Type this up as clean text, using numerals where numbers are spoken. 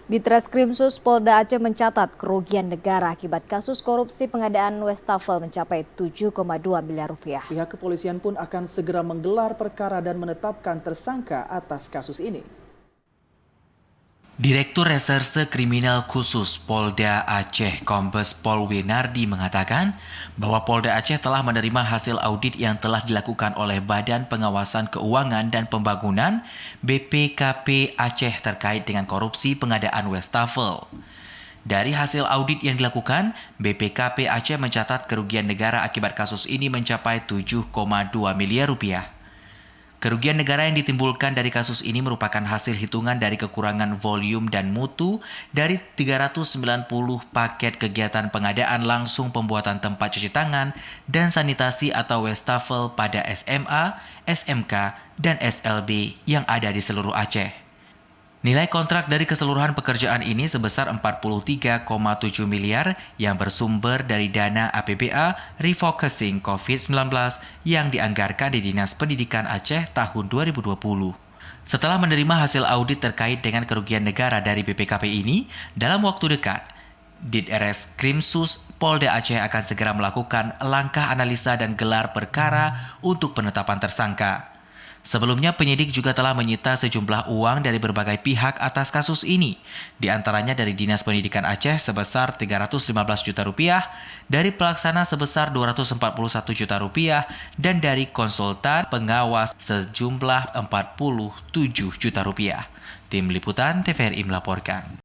Ditreskrimsus Polda Aceh mencatat kerugian negara akibat kasus korupsi pengadaan Westafel mencapai 7,2 miliar rupiah. Pihak kepolisian pun akan segera menggelar perkara dan menetapkan tersangka atas kasus ini. Direktur Reserse Kriminal Khusus Polda Aceh Kombes Pol Winardi mengatakan bahwa Polda Aceh telah menerima hasil audit yang telah dilakukan oleh Badan Pengawasan Keuangan dan Pembangunan BPKP Aceh terkait dengan korupsi pengadaan Westafel. Dari hasil audit yang dilakukan, BPKP Aceh mencatat kerugian negara akibat kasus ini mencapai 7,2 miliar rupiah. Kerugian negara yang ditimbulkan dari kasus ini merupakan hasil hitungan dari kekurangan volume dan mutu dari 390 paket kegiatan pengadaan langsung pembuatan tempat cuci tangan dan sanitasi atau Westafel pada SMA, SMK, dan SLB yang ada di seluruh Aceh. Nilai kontrak dari keseluruhan pekerjaan ini sebesar 43,7 miliar yang bersumber dari dana APBA Refocusing COVID-19 yang dianggarkan di Dinas Pendidikan Aceh tahun 2020. Setelah menerima hasil audit terkait dengan kerugian negara dari BPKP ini, dalam waktu dekat, Ditreskrimsus Polda Aceh akan segera melakukan langkah analisa dan gelar perkara untuk penetapan tersangka. Sebelumnya, penyidik juga telah menyita sejumlah uang dari berbagai pihak atas kasus ini, di antaranya dari Dinas Pendidikan Aceh sebesar 315 juta rupiah, dari pelaksana sebesar 241 juta rupiah, dan dari konsultan pengawas sejumlah 47 juta rupiah. Tim Liputan TVRI melaporkan.